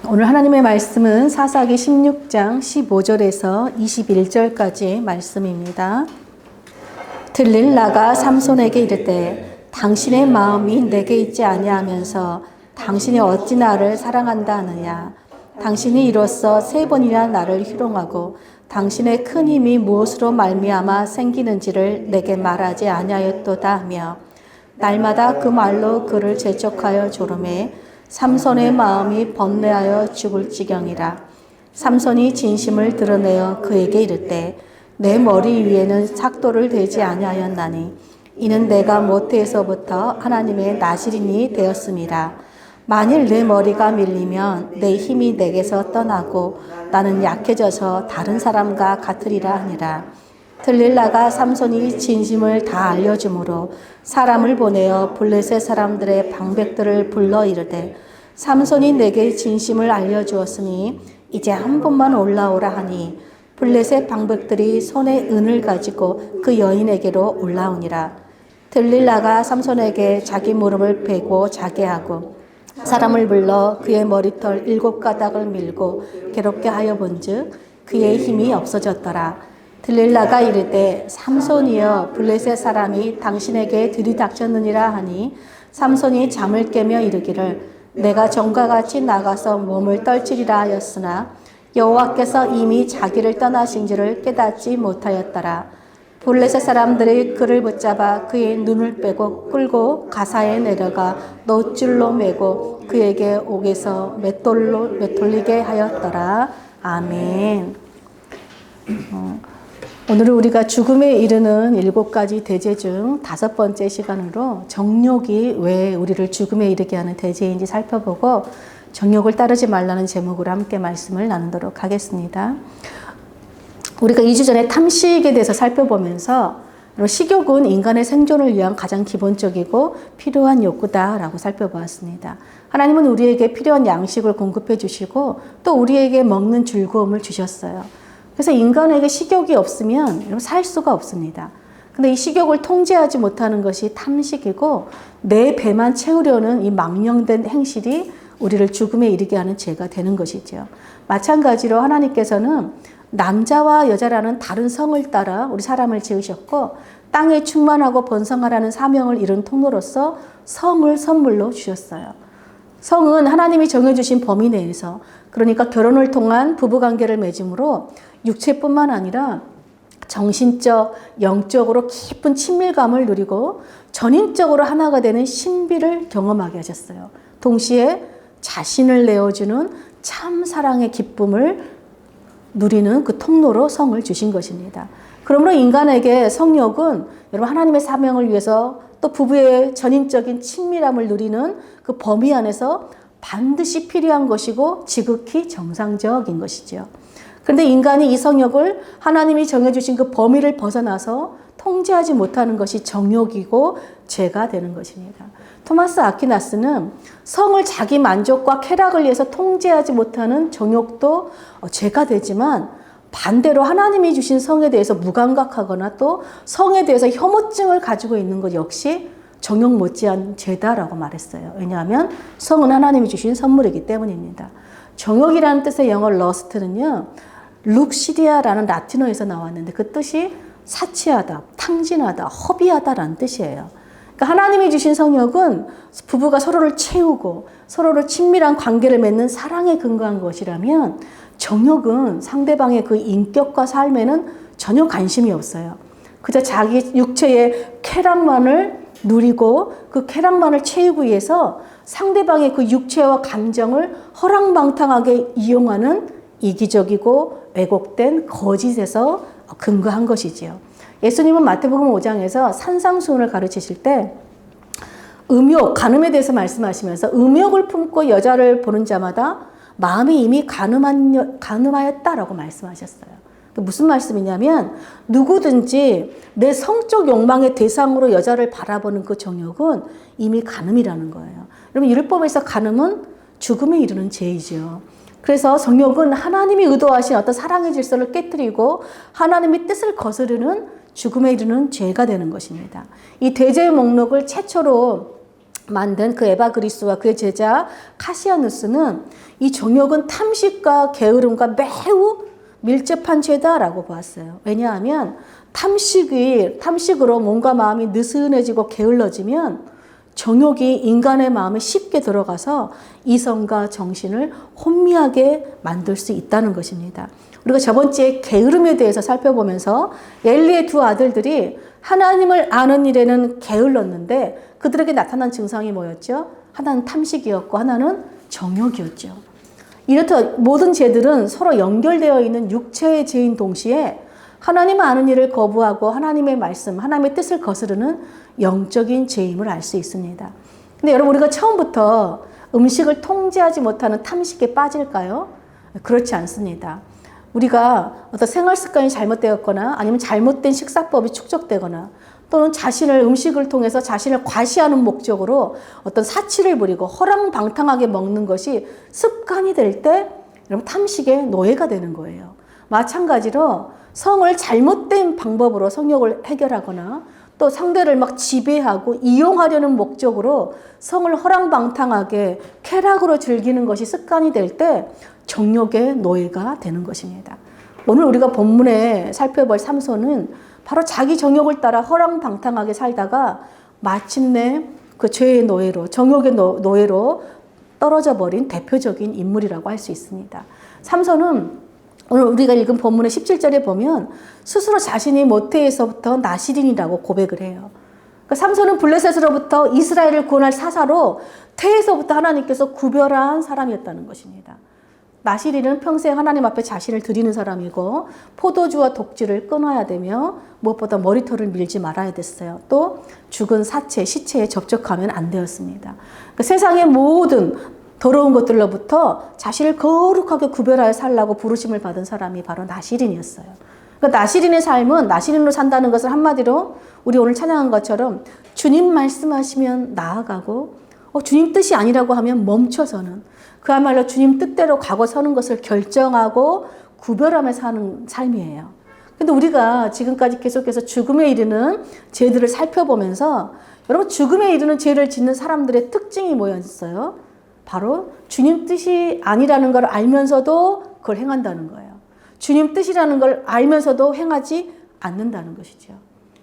오늘 하나님의 말씀은 사사기 16장 15절에서 21절까지 말씀입니다. 들릴라가 삼손에게 이르되 당신의 마음이 내게 있지 아니하면서 당신이 어찌 나를 사랑한다 하느냐. 당신이 이로써 3번이나 나를 희롱하고 당신의 큰 힘이 무엇으로 말미암아 생기는지를 내게 말하지 아니하였도다 하며 날마다 그 말로 그를 재촉하여 조르매 삼손의 마음이 번뇌하여 죽을 지경이라. 삼손이 진심을 드러내어 그에게 이르되 내 머리 위에는 삭도를 대지 아니하였나니 이는 내가 모태에서부터 하나님의 나실인이 되었음이라. 만일 내 머리가 밀리면 내 힘이 내게서 떠나고 나는 약해져서 다른 사람과 같으리라 하니라. 들릴라가 삼손이 진심을 다 알려주므로 사람을 보내어 블레셋 사람들의 방백들을 불러 이르되 삼손이 내게 진심을 알려주었으니 이제 한 번만 올라오라 하니 블레셋 방백들이 손에 은을 가지고 그 여인에게로 올라오니라. 들릴라가 삼손에게 자기 무릎을 베고 자게 하고 사람을 불러 그의 머리털 7가닥을 밀고 괴롭게 하여 본즉 그의 힘이 없어졌더라. 들릴라가 이르되 삼손이여 블레셋 사람이 당신에게 들이닥쳤느니라 하니 삼손이 잠을 깨며 이르기를 내가 전과 같이 나가서 몸을 떨치리라 하였으나 여호와께서 이미 자기를 떠나신 줄을 깨닫지 못하였더라. 블레셋 사람들이 그를 붙잡아 그의 눈을 빼고 끌고 가사에 내려가 놋줄로 매고 그에게 옥에서 매돌리게 하였더라. 아멘. 오늘은 우리가 죽음에 이르는 7가지 대죄 중 5번째 시간으로 정욕이 왜 우리를 죽음에 이르게 하는 대죄인지 살펴보고 정욕을 따르지 말라는 제목으로 함께 말씀을 나누도록 하겠습니다. 우리가 2주 전에 탐식에 대해서 살펴보면서 식욕은 인간의 생존을 위한 가장 기본적이고 필요한 욕구다라고 살펴보았습니다. 하나님은 우리에게 필요한 양식을 공급해 주시고 또 우리에게 먹는 즐거움을 주셨어요. 그래서 인간에게 식욕이 없으면 살 수가 없습니다. 근데 이 식욕을 통제하지 못하는 것이 탐식이고 내 배만 채우려는 이 망령된 행실이 우리를 죽음에 이르게 하는 죄가 되는 것이죠. 마찬가지로 하나님께서는 남자와 여자라는 다른 성을 따라 우리 사람을 지으셨고 땅에 충만하고 번성하라는 사명을 이룬 통로로서 성을 선물로 주셨어요. 성은 하나님이 정해주신 범위 내에서, 그러니까 결혼을 통한 부부관계를 맺음으로 육체뿐만 아니라 정신적, 영적으로 깊은 친밀감을 누리고 전인적으로 하나가 되는 신비를 경험하게 하셨어요. 동시에 자신을 내어주는 참 사랑의 기쁨을 누리는 그 통로로 성을 주신 것입니다. 그러므로 인간에게 성욕은 여러분 하나님의 사명을 위해서 또 부부의 전인적인 친밀함을 누리는 그 범위 안에서 반드시 필요한 것이고 지극히 정상적인 것이죠. 그런데 인간이 이 성욕을 하나님이 정해주신 그 범위를 벗어나서 통제하지 못하는 것이 정욕이고 죄가 되는 것입니다. 토마스 아퀴나스는 성을 자기 만족과 쾌락을 위해서 통제하지 못하는 정욕도 죄가 되지만 반대로 하나님이 주신 성에 대해서 무감각하거나 또 성에 대해서 혐오증을 가지고 있는 것 역시 정욕 못지한 죄다라고 말했어요. 왜냐하면 성은 하나님이 주신 선물이기 때문입니다. 정욕이라는 뜻의 영어 러스트는요, 룩시디아라는 라틴어에서 나왔는데 그 뜻이 사치하다, 탕진하다, 허비하다라는 뜻이에요. 그러니까 하나님이 주신 성욕은 부부가 서로를 채우고 서로를 친밀한 관계를 맺는 사랑에 근거한 것이라면 정욕은 상대방의 그 인격과 삶에는 전혀 관심이 없어요. 그저 자기 육체의 쾌락만을 누리고 그 쾌락만을 채우기 위해서 상대방의 그 육체와 감정을 허랑방탕하게 이용하는 이기적이고 왜곡된 거짓에서 근거한 것이지요. 예수님은 마태복음 5장에서 산상수훈을 가르치실 때 음욕, 간음에 대해서 말씀하시면서 음욕을 품고 여자를 보는 자마다 마음이 이미 간음하였다라고 말씀하셨어요. 무슨 말씀이냐면 누구든지 내 성적 욕망의 대상으로 여자를 바라보는 그 정욕은 이미 간음이라는 거예요. 여러분 율법에서 간음은 죽음에 이르는 죄이죠. 그래서 정욕은 하나님이 의도하신 어떤 사랑의 질서를 깨뜨리고 하나님의 뜻을 거스르는 죽음에 이르는 죄가 되는 것입니다. 이 대죄의 목록을 최초로 만든 그 에바그리스와 그의 제자 카시아누스는 이 정욕은 탐식과 게으름과 매우 밀접한 죄다라고 보았어요. 왜냐하면 탐식으로 몸과 마음이 느슨해지고 게을러지면 정욕이 인간의 마음에 쉽게 들어가서 이성과 정신을 혼미하게 만들 수 있다는 것입니다. 우리가 저번 주에 게으름에 대해서 살펴보면서 엘리의 두 아들들이 하나님을 아는 일에는 게을렀는데 그들에게 나타난 증상이 뭐였죠? 하나는 탐식이었고 하나는 정욕이었죠. 이렇듯 모든 죄들은 서로 연결되어 있는 육체의 죄인 동시에 하나님 아는 일을 거부하고 하나님의 말씀, 하나님의 뜻을 거스르는 영적인 죄임을 알 수 있습니다. 근데 여러분 우리가 처음부터 음식을 통제하지 못하는 탐식에 빠질까요? 그렇지 않습니다. 우리가 어떤 생활 습관이 잘못되었거나 아니면 잘못된 식사법이 축적되거나 또는 음식을 통해서 자신을 과시하는 목적으로 어떤 사치를 부리고 허랑방탕하게 먹는 것이 습관이 될 때 여러분 탐식의 노예가 되는 거예요. 마찬가지로 성을 잘못된 방법으로 성욕을 해결하거나 또 상대를 막 지배하고 이용하려는 목적으로 성을 허랑방탕하게 쾌락으로 즐기는 것이 습관이 될 때 정욕의 노예가 되는 것입니다. 오늘 우리가 본문에 살펴볼 삼손은 바로 자기 정욕을 따라 허랑방탕하게 살다가 마침내 그 죄의 노예로, 정욕의 노예로 떨어져 버린 대표적인 인물이라고 할 수 있습니다. 삼손은 오늘 우리가 읽은 본문의 17절에 보면 스스로 자신이 모태에서부터 나시린이라고 고백을 해요. 그러니까 삼손은 블레셋으로부터 이스라엘을 구원할 사사로 태에서부터 하나님께서 구별한 사람이었다는 것입니다. 나시린은 평생 하나님 앞에 자신을 드리는 사람이고 포도주와 독주를 끊어야 되며 무엇보다 머리털을 밀지 말아야 됐어요. 또 죽은 시체에 접촉하면 안 되었습니다. 그러니까 세상의 모든 더러운 것들로부터 자신을 거룩하게 구별하여 살라고 부르심을 받은 사람이 바로 나시린이었어요. 그러니까 나시린의 삶은 나시린으로 산다는 것을 한마디로 우리 오늘 찬양한 것처럼 주님 말씀하시면 나아가고 주님 뜻이 아니라고 하면 멈춰서는 그야말로 주님 뜻대로 가고 서는 것을 결정하고 구별하며 사는 삶이에요. 근데 우리가 지금까지 계속해서 죽음에 이르는 죄들을 살펴보면서 여러분 죽음에 이르는 죄를 짓는 사람들의 특징이 뭐였어요? 바로 주님 뜻이 아니라는 걸 알면서도 그걸 행한다는 거예요. 주님 뜻이라는 걸 알면서도 행하지 않는다는 것이죠.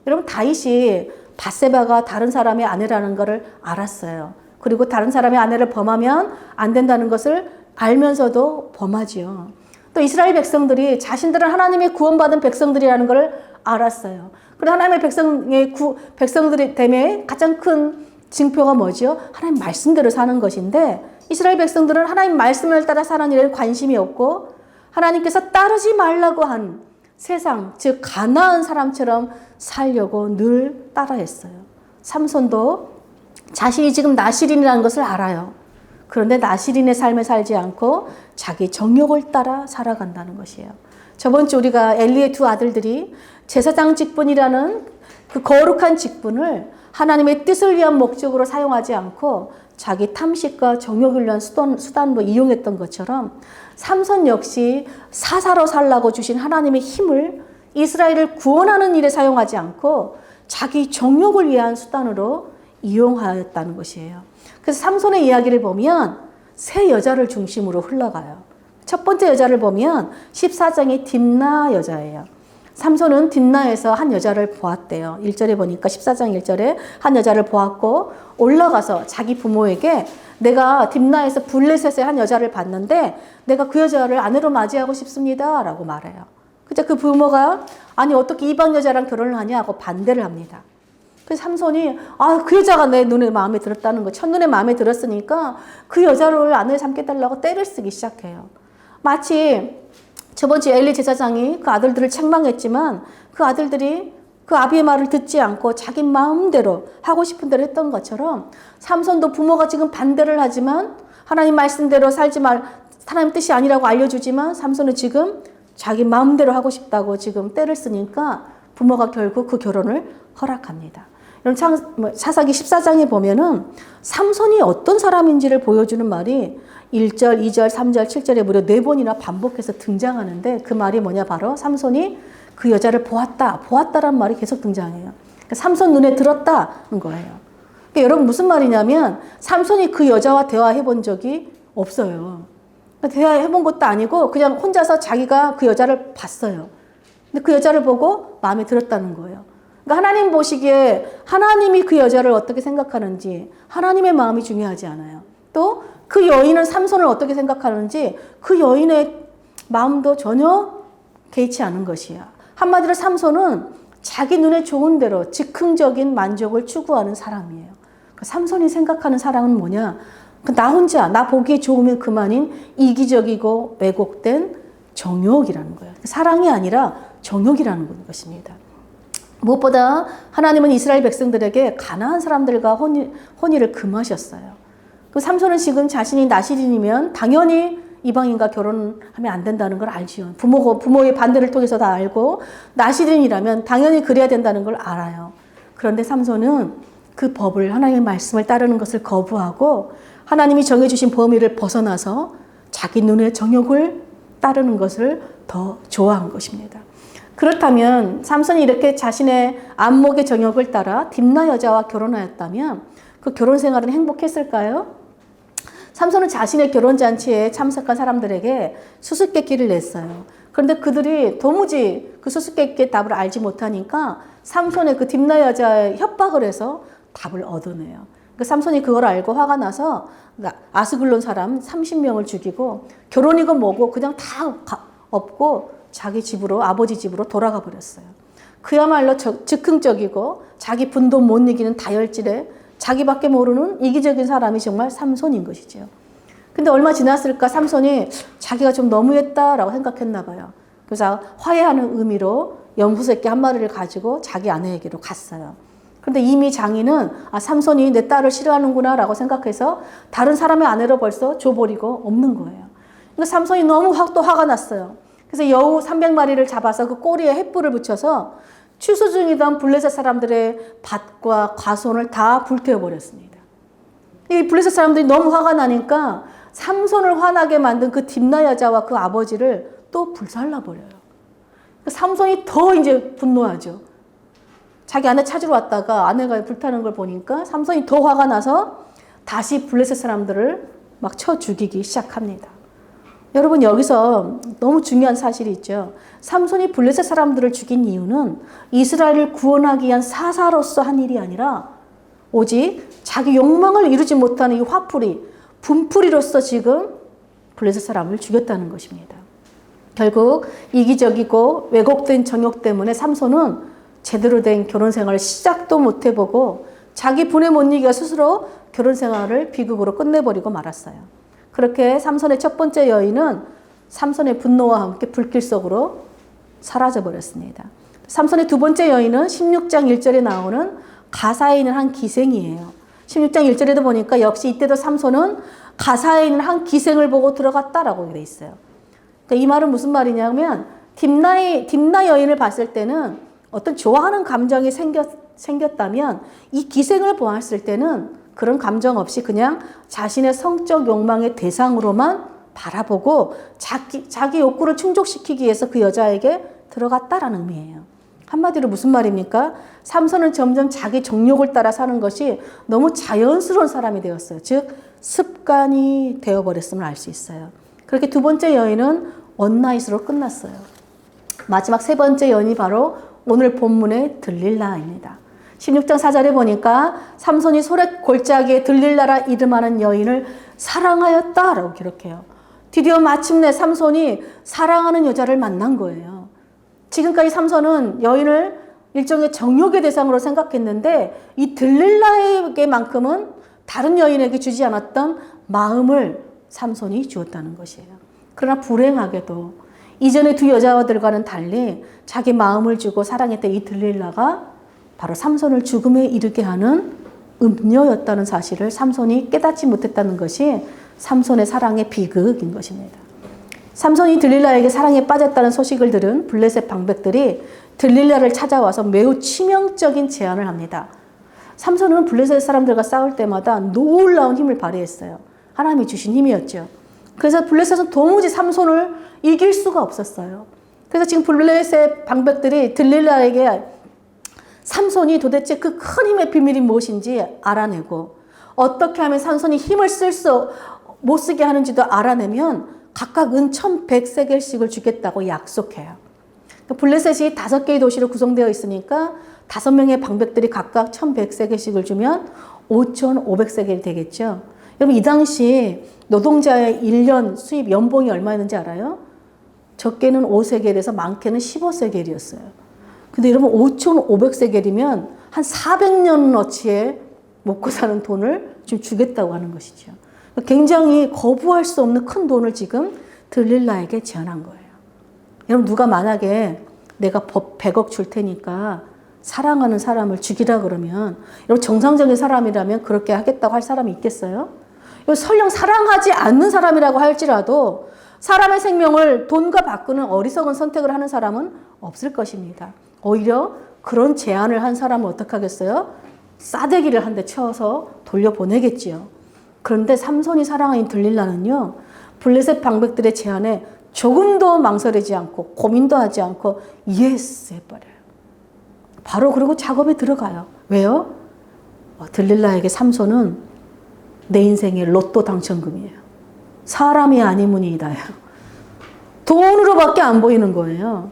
여러분 다윗이 밧세바가 다른 사람의 아내라는 것을 알았어요. 그리고 다른 사람의 아내를 범하면 안 된다는 것을 알면서도 범하지요. 또 이스라엘 백성들이 자신들은 하나님의 구원받은 백성들이라는 것을 알았어요. 그리고 하나님의 백성들이 됨에 가장 큰 징표가 뭐죠? 하나님 말씀대로 사는 것인데 이스라엘 백성들은 하나님 말씀을 따라 사는 일에 관심이 없고 하나님께서 따르지 말라고 한 세상, 즉 가나안 사람처럼 살려고 늘 따라했어요. 삼손도 자신이 지금 나시린이라는 것을 알아요. 그런데 나시린의 삶을 살지 않고 자기 정욕을 따라 살아간다는 것이에요. 저번 주 우리가 엘리의 두 아들들이 제사장 직분이라는 그 거룩한 직분을 하나님의 뜻을 위한 목적으로 사용하지 않고 자기 탐식과 정욕을 위한 수단으로 이용했던 것처럼 삼손 역시 사사로 살라고 주신 하나님의 힘을 이스라엘을 구원하는 일에 사용하지 않고 자기 정욕을 위한 수단으로 이용하였다는 것이에요. 그래서 삼손의 이야기를 보면 세 여자를 중심으로 흘러가요. 첫 번째 여자를 보면 14장의 딥나 여자예요. 삼손은 딥나에서 한 여자를 보았대요. 1절에 보니까 14장 1절에 한 여자를 보았고 올라가서 자기 부모에게 내가 딥나에서 블레셋의 한 여자를 봤는데 내가 그 여자를 아내로 맞이하고 싶습니다 라고 말해요. 그때 그 부모가 아니 어떻게 이방 여자랑 결혼을 하냐 하고 반대를 합니다. 그래서 삼손이 그 여자가 내 눈에 마음에 들었다는 거, 첫눈에 마음에 들었으니까 그 여자를 아내를 삼겠달라고 떼를 쓰기 시작해요. 마치 저번 주에 엘리 제사장이 그 아들들을 책망했지만 그 아들들이 그 아비의 말을 듣지 않고 자기 마음대로 하고 싶은 대로 했던 것처럼 삼손도 부모가 지금 반대를 하지만 하나님 말씀대로 살지 말, 하나님 뜻이 아니라고 알려주지만 삼손은 지금 자기 마음대로 하고 싶다고 지금 떼를 쓰니까 부모가 결국 그 결혼을 허락합니다. 사사기 14장에 보면은 삼손이 어떤 사람인지를 보여주는 말이 1절, 2절, 3절, 7절에 무려 4번이나 반복해서 등장하는데 그 말이 뭐냐 바로 삼손이 그 여자를 보았다란 말이 계속 등장해요. 삼손 눈에 들었다는 거예요. 그러니까 여러분 무슨 말이냐면 삼손이 그 여자와 대화해 본 적이 없어요. 대화해 본 것도 아니고 그냥 혼자서 자기가 그 여자를 봤어요. 근데 그 여자를 보고 마음에 들었다는 거예요. 그러니까 하나님 보시기에 하나님이 그 여자를 어떻게 생각하는지 하나님의 마음이 중요하지 않아요. 또 그 여인은 삼손을 어떻게 생각하는지 그 여인의 마음도 전혀 개의치 않은 것이야. 한마디로 삼손은 자기 눈에 좋은 대로 즉흥적인 만족을 추구하는 사람이에요. 그러니까 삼손이 생각하는 사랑은 뭐냐? 나 혼자, 나 보기에 좋으면 그만인 이기적이고 왜곡된 정욕이라는 거예요. 사랑이 아니라 정욕이라는 것입니다. 무엇보다 하나님은 이스라엘 백성들에게 가나안 사람들과 혼인을 금하셨어요. 그 삼손은 지금 자신이 나시린이면 당연히 이방인과 결혼하면 안 된다는 걸 알지요. 부모의 반대를 통해서 다 알고 나시린이라면 당연히 그래야 된다는 걸 알아요. 그런데 삼손은 그 법을 하나님의 말씀을 따르는 것을 거부하고 하나님이 정해주신 범위를 벗어나서 자기 눈의 정욕을 따르는 것을 더 좋아한 것입니다. 그렇다면 삼손이 이렇게 자신의 안목의 정욕을 따라 딥나 여자와 결혼하였다면 그 결혼 생활은 행복했을까요? 삼손은 자신의 결혼잔치에 참석한 사람들에게 수수께끼를 냈어요. 그런데 그들이 도무지 그 수수께끼의 답을 알지 못하니까 삼손의 그 딥나 여자의 협박을 해서 답을 얻어내요. 그 삼손이 그걸 알고 화가 나서 아스글론 사람 30명을 죽이고 결혼이고 뭐고 그냥 다 없고 자기 집으로 아버지 집으로 돌아가 버렸어요. 그야말로 즉흥적이고 자기 분도 못 이기는 다혈질에 자기밖에 모르는 이기적인 사람이 정말 삼손인 것이죠. 근데 얼마 지났을까 삼손이 자기가 좀 너무했다라고 생각했나 봐요. 그래서 화해하는 의미로 염소새끼 한 마리를 가지고 자기 아내에게로 갔어요. 그런데 이미 장인은 삼손이 내 딸을 싫어하는구나 라고 생각해서 다른 사람의 아내로 벌써 줘버리고 없는 거예요. 그러니까 삼손이 너무 또 화가 났어요. 그래서 여우 300마리를 잡아서 그 꼬리에 횃불을 붙여서 추수 중이던 블레셋 사람들의 밭과 과손을 다 불태워버렸습니다. 이 블레셋 사람들이 너무 화가 나니까 삼손을 화나게 만든 그 딥나 여자와 그 아버지를 또 불살라버려요. 삼손이 더 이제 분노하죠. 자기 아내 찾으러 왔다가 아내가 불타는 걸 보니까 삼손이 더 화가 나서 다시 블레셋 사람들을 막 쳐 죽이기 시작합니다. 여러분 여기서 너무 중요한 사실이 있죠. 삼손이 블레셋 사람들을 죽인 이유는 이스라엘을 구원하기 위한 사사로서 한 일이 아니라 오직 자기 욕망을 이루지 못하는 이 화풀이, 분풀이로서 지금 블레셋 사람을 죽였다는 것입니다. 결국 이기적이고 왜곡된 정욕 때문에 삼손은 제대로 된 결혼 생활을 시작도 못 해보고 자기 분에 못 이겨 스스로 결혼 생활을 비극으로 끝내버리고 말았어요. 그렇게 삼손의 첫 번째 여인은 삼손의 분노와 함께 불길 속으로 사라져버렸습니다. 삼손의 두 번째 여인은 16장 1절에 나오는 가사에 있는 한 기생이에요. 16장 1절에도 보니까 역시 이때도 삼손은 가사에 있는 한 기생을 보고 들어갔다라고 돼 있어요. 그러니까 이 말은 무슨 말이냐면 딥나 여인을 봤을 때는 어떤 좋아하는 감정이 생겼다면 이 기생을 보았을 때는 그런 감정 없이 그냥 자신의 성적 욕망의 대상으로만 바라보고 자기 욕구를 충족시키기 위해서 그 여자에게 들어갔다라는 의미예요. 한마디로 무슨 말입니까? 삼손은 점점 자기 정욕을 따라 사는 것이 너무 자연스러운 사람이 되었어요. 즉 습관이 되어버렸음을 알 수 있어요. 그렇게 두 번째 여인은 원나잇으로 끝났어요. 마지막 세 번째 여인이 바로 오늘 본문의 들릴라입니다. 16장 4절에 보니까 삼손이 소렛 골짜기에 들릴라라 이름하는 여인을 사랑하였다라고 기록해요. 드디어 마침내 삼손이 사랑하는 여자를 만난 거예요. 지금까지 삼손은 여인을 일종의 정욕의 대상으로 생각했는데 이 들릴라에게만큼은 다른 여인에게 주지 않았던 마음을 삼손이 주었다는 것이에요. 그러나 불행하게도 이전의 두 여자들과는 달리 자기 마음을 주고 사랑했던 이 들릴라가 바로 삼손을 죽음에 이르게 하는 음녀였다는 사실을 삼손이 깨닫지 못했다는 것이 삼손의 사랑의 비극인 것입니다. 삼손이 들릴라에게 사랑에 빠졌다는 소식을 들은 블레셋 방백들이 들릴라를 찾아와서 매우 치명적인 제안을 합니다. 삼손은 블레셋 사람들과 싸울 때마다 놀라운 힘을 발휘했어요. 하나님이 주신 힘이었죠. 그래서 블레셋은 도무지 삼손을 이길 수가 없었어요. 그래서 지금 블레셋 방백들이 들릴라에게 삼손이 도대체 그 큰 힘의 비밀이 무엇인지 알아내고 어떻게 하면 삼손이 힘을 못 쓰게 하는지도 알아내면 각각 은 1100세겔씩을 주겠다고 약속해요. 블레셋이 5개의 도시로 구성되어 있으니까 5명의 방백들이 각각 1100세겔씩을 주면 5500세겔이 되겠죠. 여러분 이 당시 노동자의 1년 수입 연봉이 얼마였는지 알아요? 적게는 5세겔에서 많게는 15세겔이었어요. 근데 여러분 5500세겔이면 한 400년어치의 먹고 사는 돈을 지금 주겠다고 하는 것이죠. 굉장히 거부할 수 없는 큰 돈을 지금 들릴라에게 제안한 거예요. 여러분 누가 만약에 내가 100억 줄 테니까 사랑하는 사람을 죽이라 그러면 여러분 정상적인 사람이라면 그렇게 하겠다고 할 사람이 있겠어요? 설령 사랑하지 않는 사람이라고 할지라도 사람의 생명을 돈과 바꾸는 어리석은 선택을 하는 사람은 없을 것입니다. 오히려 그런 제안을 한 사람은 어떻게 하겠어요? 싸대기를 한 대 쳐서 돌려보내겠지요. 그런데 삼손이 사랑하는 들릴라는요, 블레셋 방백들의 제안에 조금도 망설이지 않고 고민도 하지 않고 예스 해버려요. 바로 그리고 작업에 들어가요. 왜요? 들릴라에게 삼손은 내 인생의 로또 당첨금이에요. 사람이 아니문이다요. 돈으로밖에 안 보이는 거예요.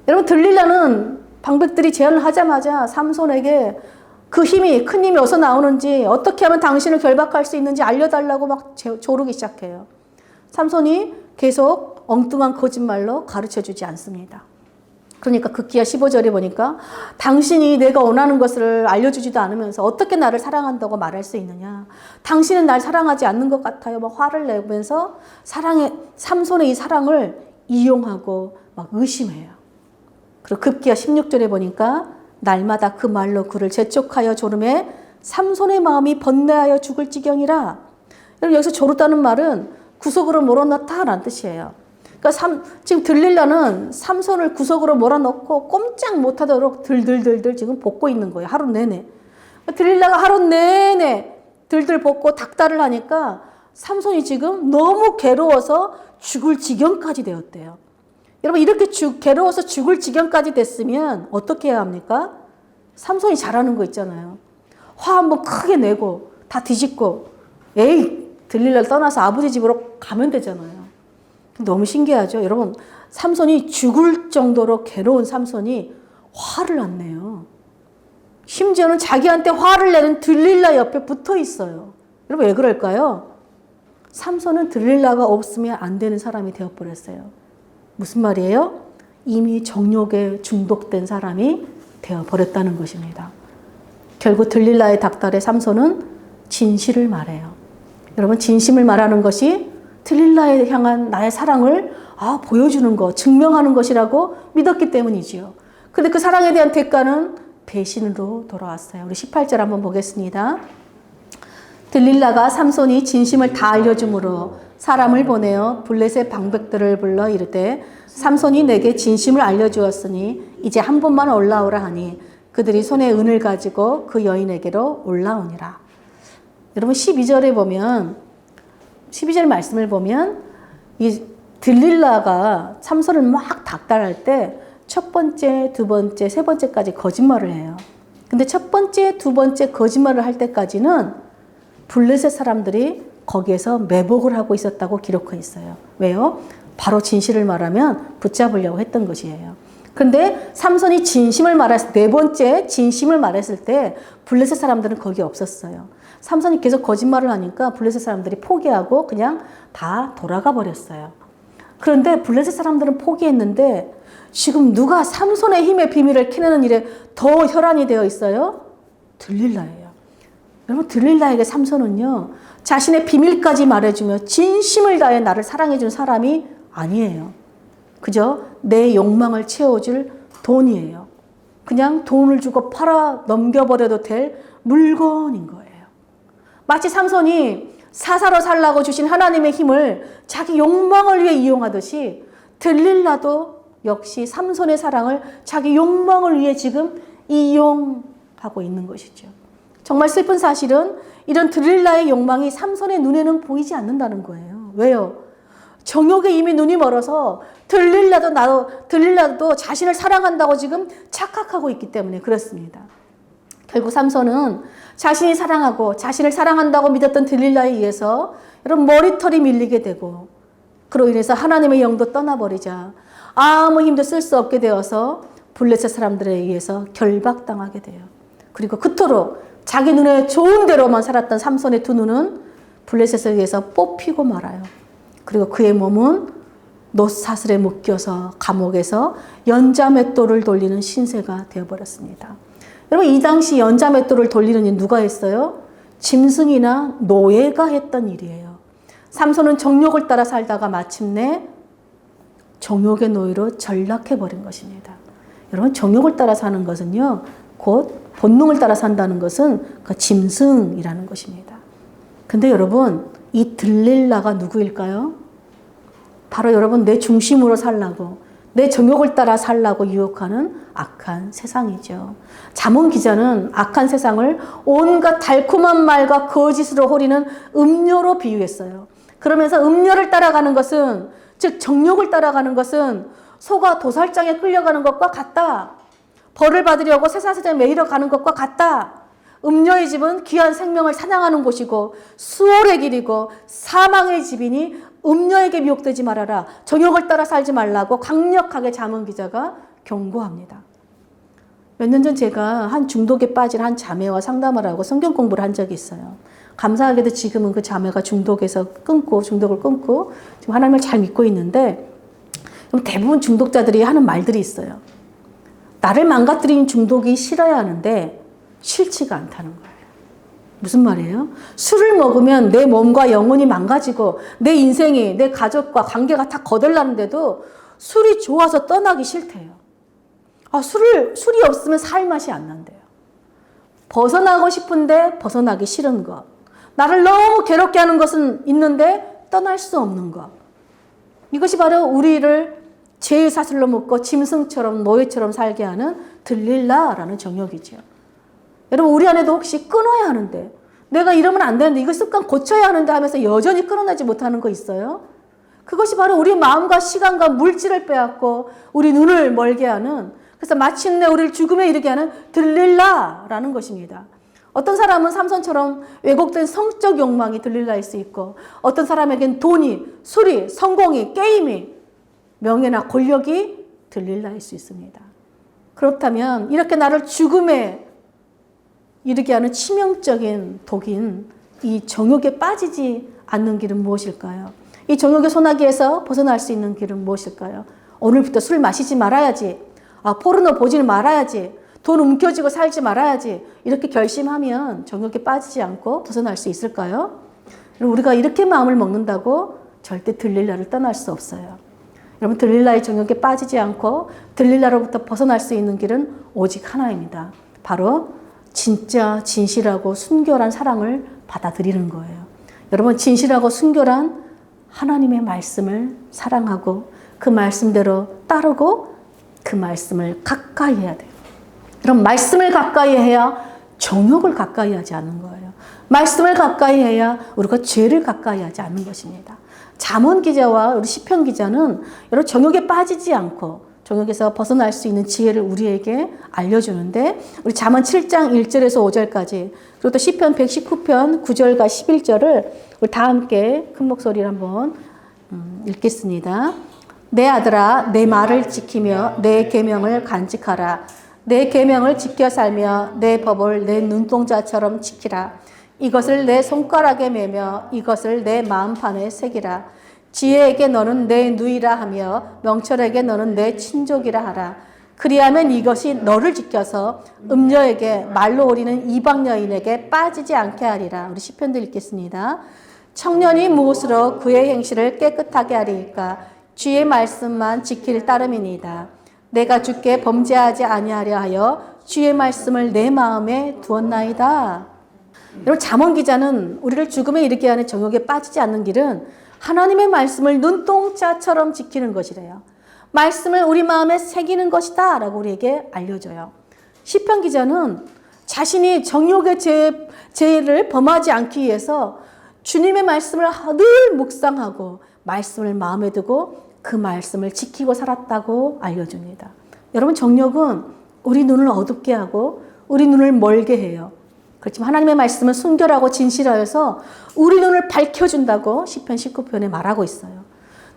여러분 들릴라는 방백들이 제안을 하자마자 삼손에게 그 힘이 큰 힘이 어디서 나오는지 어떻게 하면 당신을 결박할 수 있는지 알려달라고 막 조르기 시작해요. 삼손이 계속 엉뚱한 거짓말로 가르쳐주지 않습니다. 그러니까 극기야 15절에 보니까 당신이 내가 원하는 것을 알려주지도 않으면서 어떻게 나를 사랑한다고 말할 수 있느냐. 당신은 날 사랑하지 않는 것 같아요. 막 화를 내면서 삼손의 이 사랑을 이용하고 막 의심해요. 그리고 급기야 16절에 보니까 날마다 그 말로 그를 재촉하여 조르매 삼손의 마음이 번뇌하여 죽을 지경이라. 여러분 여기서 조르다는 말은 구석으로 몰아넣다라는 뜻이에요. 그러니까 지금 들릴라는 삼손을 구석으로 몰아넣고 꼼짝 못하도록 들들들들 지금 볶고 있는 거예요. 하루 내내. 들릴라가 하루 내내 들들 볶고 닥달을 하니까 삼손이 지금 너무 괴로워서 죽을 지경까지 되었대요. 여러분 이렇게 괴로워서 죽을 지경까지 됐으면 어떻게 해야 합니까? 삼손이 잘하는 거 있잖아요. 화 한번 크게 내고 다 뒤집고 에이 들릴라를 떠나서 아버지 집으로 가면 되잖아요. 너무 신기하죠? 여러분 삼손이 죽을 정도로 괴로운 삼손이 화를 안 내요. 심지어는 자기한테 화를 내는 들릴라 옆에 붙어 있어요. 여러분 왜 그럴까요? 삼손은 들릴라가 없으면 안 되는 사람이 되어버렸어요. 무슨 말이에요? 이미 정욕에 중독된 사람이 되어버렸다는 것입니다. 결국 들릴라의 닥달에 삼손은 진실을 말해요. 여러분 진심을 말하는 것이 들릴라에 향한 나의 사랑을 보여주는 것, 증명하는 것이라고 믿었기 때문이지요. 그런데 그 사랑에 대한 대가는 배신으로 돌아왔어요. 우리 18절 한번 보겠습니다. 들릴라가 삼손이 진심을 다 알려줌으로 사람을 보내어 블레셋 방백들을 불러 이르되 삼손이 내게 진심을 알려주었으니 이제 한 번만 올라오라 하니 그들이 손에 은을 가지고 그 여인에게로 올라오니라. 여러분 12절에 보면 12절 말씀을 보면 이 들릴라가 삼손을 막 닥달할 때 첫 번째, 두 번째, 세 번째까지 거짓말을 해요. 근데 첫 번째, 두 번째 거짓말을 할 때까지는 블레셋 사람들이 거기에서 매복을 하고 있었다고 기록해 있어요. 왜요? 바로 진실을 말하면 붙잡으려고 했던 것이에요. 그런데 삼손이 진심을 말했을 네 번째 진심을 말했을 때 블레셋 사람들은 거기 없었어요. 삼손이 계속 거짓말을 하니까 블레셋 사람들이 포기하고 그냥 다 돌아가 버렸어요. 그런데 블레셋 사람들은 포기했는데 지금 누가 삼손의 힘의 비밀을 캐내는 일에 더 혈안이 되어 있어요? 들릴라예요. 여러분 들릴라에게 삼손은요 자신의 비밀까지 말해주며 진심을 다해 나를 사랑해준 사람이 아니에요. 그저 내 욕망을 채워줄 돈이에요. 그냥 돈을 주고 팔아 넘겨버려도 될 물건인 거예요. 마치 삼손이 사사로 살라고 주신 하나님의 힘을 자기 욕망을 위해 이용하듯이 들릴라도 역시 삼손의 사랑을 자기 욕망을 위해 지금 이용하고 있는 것이죠. 정말 슬픈 사실은 이런 들릴라의 욕망이 삼손의 눈에는 보이지 않는다는 거예요. 왜요? 정욕에 이미 눈이 멀어서 들릴라도 자신을 사랑한다고 지금 착각하고 있기 때문에 그렇습니다. 결국 삼손은 자신이 사랑하고 자신을 사랑한다고 믿었던 들릴라에 의해서 이런 머리털이 밀리게 되고, 그로 인해서 하나님의 영도 떠나버리자 아무 힘도 쓸 수 없게 되어서 블레셋 사람들에 의해서 결박당하게 돼요. 그리고 그토록 자기 눈에 좋은 대로만 살았던 삼손의 두 눈은 블레셋에 의해서 뽑히고 말아요. 그리고 그의 몸은 놋사슬에 묶여서 감옥에서 연자맷돌을 돌리는 신세가 되어버렸습니다. 여러분, 이 당시 연자맷돌을 돌리는 일 누가 했어요? 짐승이나 노예가 했던 일이에요. 삼손은 정욕을 따라 살다가 마침내 정욕의 노예로 전락해버린 것입니다. 여러분, 정욕을 따라 사는 것은요, 곧 본능을 따라 산다는 것은 그 짐승이라는 것입니다. 근데 여러분, 이 들릴라가 누구일까요? 바로 여러분, 내 중심으로 살라고, 내 정욕을 따라 살라고 유혹하는 악한 세상이죠. 잠언 기자는 악한 세상을 온갖 달콤한 말과 거짓으로 호리는 음료로 비유했어요. 그러면서 음료를 따라가는 것은, 즉 정욕을 따라가는 것은 소가 도살장에 끌려가는 것과 같다. 벌을 받으려고 쇠사슬에 매이러 가는 것과 같다. 음료의 집은 귀한 생명을 사냥하는 곳이고 수월의 길이고 사망의 집이니 음료에게 미혹되지 말아라. 정욕을 따라 살지 말라고 강력하게 잠언 기자가 경고합니다. 몇 년 전 제가 한 중독에 빠진 한 자매와 상담을 하고 성경 공부를 한 적이 있어요. 감사하게도 지금은 그 자매가 중독을 끊고 지금 하나님을 잘 믿고 있는데, 대부분 중독자들이 하는 말들이 있어요. 나를 망가뜨린 중독이 싫어야 하는데 싫지가 않다는 거예요. 무슨 말이에요? 술을 먹으면 내 몸과 영혼이 망가지고 내 인생이, 내 가족과 관계가 다 거덜나는데도 술이 좋아서 떠나기 싫대요. 술이 없으면 살 맛이 안 난대요. 벗어나고 싶은데 벗어나기 싫은 것. 나를 너무 괴롭게 하는 것은 있는데 떠날 수 없는 것. 이것이 바로 우리를 죄의 사슬로 묶고 짐승처럼 노예처럼 살게 하는 들릴라라는 정욕이죠. 여러분, 우리 안에도 혹시 끊어야 하는데, 내가 이러면 안 되는데, 이거 습관 고쳐야 하는데 하면서 여전히 끊어내지 못하는 거 있어요? 그것이 바로 우리 마음과 시간과 물질을 빼앗고 우리 눈을 멀게 하는, 그래서 마침내 우리를 죽음에 이르게 하는 들릴라라는 것입니다. 어떤 사람은 삼손처럼 왜곡된 성적 욕망이 들릴라일 수 있고, 어떤 사람에겐 돈이, 술이, 성공이, 게임이, 명예나 권력이 들릴라일 수 있습니다. 그렇다면 이렇게 나를 죽음에 이르게 하는 치명적인 독인 이 정욕에 빠지지 않는 길은 무엇일까요? 이 정욕의 소나기에서 벗어날 수 있는 길은 무엇일까요? 오늘부터 술 마시지 말아야지. 포르노 보지 말아야지. 돈 움켜쥐고 살지 말아야지. 이렇게 결심하면 정욕에 빠지지 않고 벗어날 수 있을까요? 우리가 이렇게 마음을 먹는다고 절대 들릴라를 떠날 수 없어요. 여러분, 들릴라의 정욕에 빠지지 않고 들릴라로부터 벗어날 수 있는 길은 오직 하나입니다. 바로 진짜 진실하고 순결한 사랑을 받아들이는 거예요. 여러분, 진실하고 순결한 하나님의 말씀을 사랑하고 그 말씀대로 따르고 그 말씀을 가까이 해야 돼요. 그럼 말씀을 가까이 해야 정욕을 가까이 하지 않는 거예요. 말씀을 가까이 해야 우리가 죄를 가까이 하지 않는 것입니다. 잠언 기자와 우리 시편 기자는 여러분 정욕에 빠지지 않고 정욕에서 벗어날 수 있는 지혜를 우리에게 알려주는데, 우리 잠언 7장 1절에서 5절까지, 그리고 또 시편 119편 9절과 11절을 우리 다 함께 큰 목소리로 한번 읽겠습니다. 내 아들아, 내 말을 지키며 내 계명을 간직하라. 내 계명을 지켜 살며 내 법을 내 눈동자처럼 지키라. 이것을 내 손가락에 매며 이것을 내 마음판에 새기라. 지혜에게 너는 내 누이라 하며 명철에게 너는 내 친족이라 하라. 그리하면 이것이 너를 지켜서 음녀에게 말로 오리는 이방 여인에게 빠지지 않게 하리라. 우리 시편도 읽겠습니다. 청년이 무엇으로 그의 행실을 깨끗하게 하리까? 주의 말씀만 지킬 따름이니이다. 내가 주께 범죄하지 아니하려 하여 주의 말씀을 내 마음에 두었나이다. 여러분, 잠언 기자는 우리를 죽음에 이르게 하는 정욕에 빠지지 않는 길은 하나님의 말씀을 눈동자처럼 지키는 것이래요. 말씀을 우리 마음에 새기는 것이다 라고 우리에게 알려줘요. 시편 기자는 자신이 정욕의 죄를 범하지 않기 위해서 주님의 말씀을 늘 묵상하고 말씀을 마음에 두고 그 말씀을 지키고 살았다고 알려줍니다. 여러분, 정욕은 우리 눈을 어둡게 하고 우리 눈을 멀게 해요. 그렇지만 하나님의 말씀은 순결하고 진실하여서 우리 눈을 밝혀준다고 시편 19편에 말하고 있어요.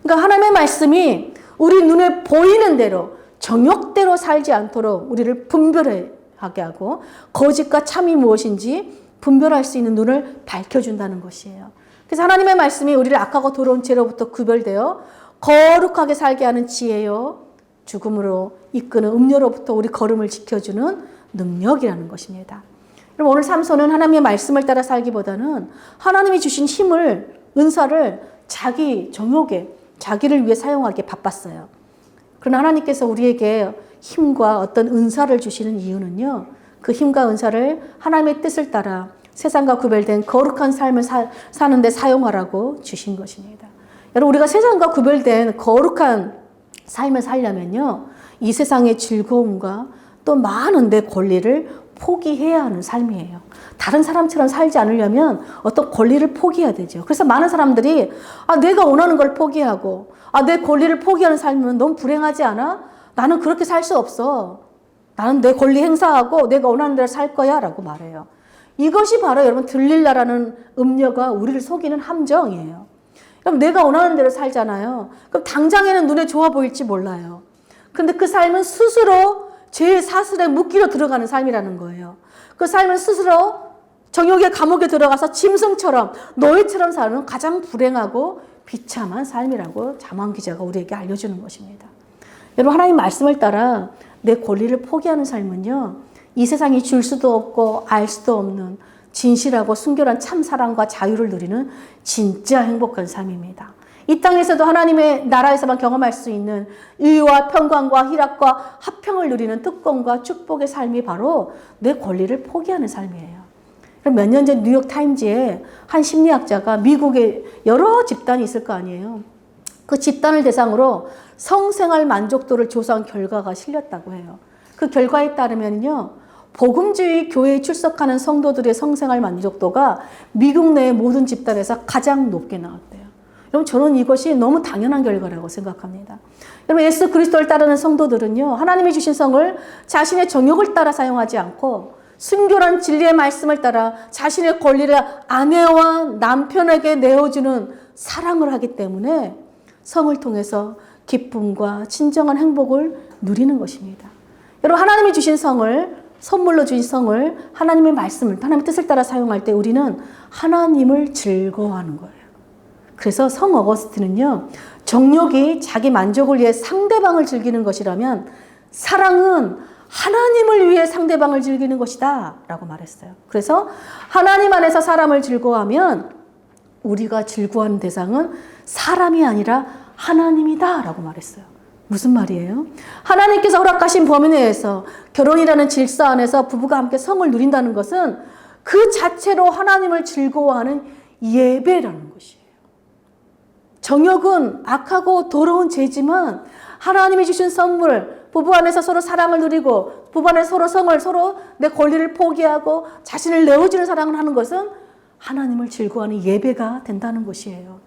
그러니까 하나님의 말씀이 우리 눈에 보이는 대로 정욕대로 살지 않도록 우리를 분별하게 하고 거짓과 참이 무엇인지 분별할 수 있는 눈을 밝혀준다는 것이에요. 그래서 하나님의 말씀이 우리를 악하고 더러운 죄로부터 구별되어 거룩하게 살게 하는 지혜요, 죽음으로 이끄는 음료로부터 우리 걸음을 지켜주는 능력이라는 것입니다. 그럼 오늘 삼손은 하나님의 말씀을 따라 살기보다는 하나님이 주신 힘을, 은사를 자기 정욕에, 자기를 위해 사용하기에 바빴어요. 그러나 하나님께서 우리에게 힘과 어떤 은사를 주시는 이유는요, 그 힘과 은사를 하나님의 뜻을 따라 세상과 구별된 거룩한 삶을 사는 데 사용하라고 주신 것입니다. 여러분, 우리가 세상과 구별된 거룩한 삶을 살려면요, 이 세상의 즐거움과 또 많은 내 권리를 포기해야 하는 삶이에요. 다른 사람처럼 살지 않으려면 어떤 권리를 포기해야 되죠. 그래서 많은 사람들이 내가 원하는 걸 포기하고 내 권리를 포기하는 삶은 너무 불행하지 않아? 나는 그렇게 살 수 없어. 나는 내 권리 행사하고 내가 원하는 대로 살 거야 라고 말해요. 이것이 바로 여러분 들릴라라는 음료가 우리를 속이는 함정이에요. 그럼 내가 원하는 대로 살잖아요. 그럼 당장에는 눈에 좋아 보일지 몰라요. 근데 그 삶은 스스로 죄의 사슬에 묶이려 들어가는 삶이라는 거예요. 그 삶은 스스로 정욕의 감옥에 들어가서 짐승처럼 노예처럼 사는 가장 불행하고 비참한 삶이라고 잠언 기자가 우리에게 알려주는 것입니다. 여러분, 하나님 말씀을 따라 내 권리를 포기하는 삶은요, 이 세상이 줄 수도 없고 알 수도 없는 진실하고 순결한 참사랑과 자유를 누리는 진짜 행복한 삶입니다. 이 땅에서도 하나님의 나라에서만 경험할 수 있는 의와 평강과 희락과 화평을 누리는 특권과 축복의 삶이 바로 내 권리를 포기하는 삶이에요. 몇 년 전 뉴욕 타임즈에 한 심리학자가 미국에 여러 집단이 있을 거 아니에요. 그 집단을 대상으로 성생활 만족도를 조사한 결과가 실렸다고 해요. 그 결과에 따르면요, 복음주의 교회에 출석하는 성도들의 성생활 만족도가 미국 내의 모든 집단에서 가장 높게 나왔대요. 여러분, 저는 이것이 너무 당연한 결과라고 생각합니다. 여러분, 예수 그리스도를 따르는 성도들은요, 하나님이 주신 성을 자신의 정욕을 따라 사용하지 않고 순결한 진리의 말씀을 따라 자신의 권리를 아내와 남편에게 내어주는 사랑을 하기 때문에 성을 통해서 기쁨과 진정한 행복을 누리는 것입니다. 여러분, 하나님이 주신 성을, 선물로 주신 성을, 하나님의 말씀을, 하나님의 뜻을 따라 사용할 때 우리는 하나님을 즐거워하는 거예요. 그래서 성 어거스틴은요, 정욕이 자기 만족을 위해 상대방을 즐기는 것이라면 사랑은 하나님을 위해 상대방을 즐기는 것이다 라고 말했어요. 그래서 하나님 안에서 사람을 즐거워하면 우리가 즐거워하는 대상은 사람이 아니라 하나님이다 라고 말했어요. 무슨 말이에요? 하나님께서 허락하신 범위 내에서 결혼이라는 질서 안에서 부부가 함께 성을 누린다는 것은 그 자체로 하나님을 즐거워하는 예배라는 것이에요. 정욕은 악하고 더러운 죄지만 하나님이 주신 선물, 부부 안에서 서로 사랑을 누리고 부부 안에서 서로 내 권리를 포기하고 자신을 내어주는 사랑을 하는 것은 하나님을 즐거워하는 예배가 된다는 것이에요.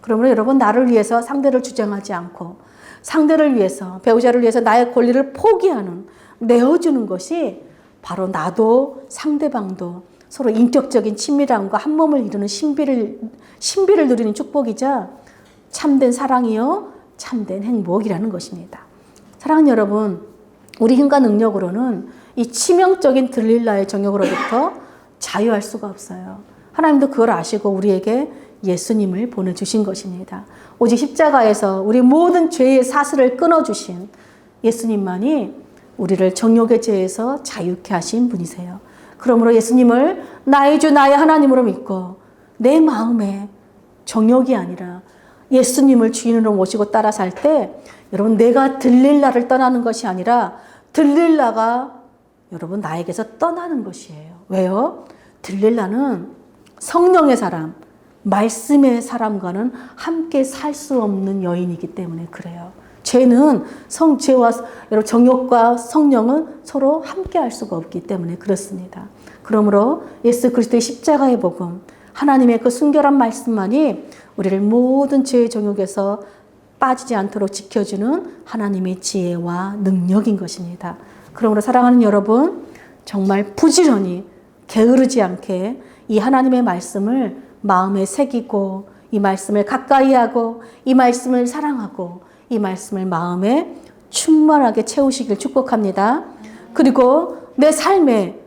그러므로 여러분, 나를 위해서 상대를 주장하지 않고 상대를 위해서, 배우자를 위해서 나의 권리를 포기하는, 내어주는 것이 바로 나도 상대방도 서로 인격적인 친밀함과 한 몸을 이루는 신비를 누리는 축복이자 참된 사랑이요, 참된 행복이라는 것입니다. 사랑하는 여러분, 우리 힘과 능력으로는 이 치명적인 들릴라의 정욕으로부터 자유할 수가 없어요. 하나님도 그걸 아시고 우리에게 예수님을 보내주신 것입니다. 오직 십자가에서 우리 모든 죄의 사슬을 끊어주신 예수님만이 우리를 정욕의 죄에서 자유케 하신 분이세요. 그러므로 예수님을 나의 주 나의 하나님으로 믿고 내 마음에 정욕이 아니라 예수님을 주인으로 모시고 따라 살 때 여러분, 내가 들릴라를 떠나는 것이 아니라 들릴라가 여러분 나에게서 떠나는 것이에요. 왜요? 들릴라는 성령의 사람, 말씀의 사람과는 함께 살 수 없는 여인이기 때문에 그래요. 죄는 죄와 여러분 정욕과 성령은 서로 함께 할 수가 없기 때문에 그렇습니다. 그러므로 예수 그리스도의 십자가의 복음, 하나님의 그 순결한 말씀만이 우리를 모든 죄의 정욕에서 빠지지 않도록 지켜주는 하나님의 지혜와 능력인 것입니다. 그러므로 사랑하는 여러분, 정말 부지런히 게으르지 않게 이 하나님의 말씀을 마음에 새기고 이 말씀을 가까이 하고 이 말씀을 사랑하고 이 말씀을 마음에 충만하게 채우시길 축복합니다. 그리고 내 삶에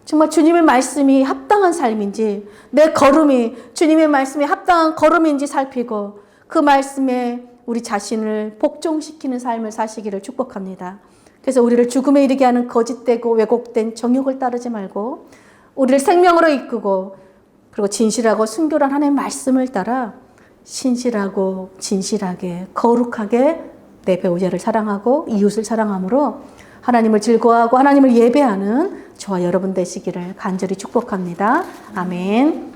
정말 주님의 말씀이 합당한 삶인지, 내 걸음이 주님의 말씀에 합당한 걸음인지 살피고 그 말씀에 우리 자신을 복종시키는 삶을 사시기를 축복합니다. 그래서 우리를 죽음에 이르게 하는 거짓되고 왜곡된 정욕을 따르지 말고 우리를 생명으로 이끄고 그리고 진실하고 순결한 하나님의 말씀을 따라 신실하고 진실하게 거룩하게 내 배우자를 사랑하고 이웃을 사랑함으로 하나님을 즐거워하고 하나님을 예배하는 저와 여러분 되시기를 간절히 축복합니다. 아멘.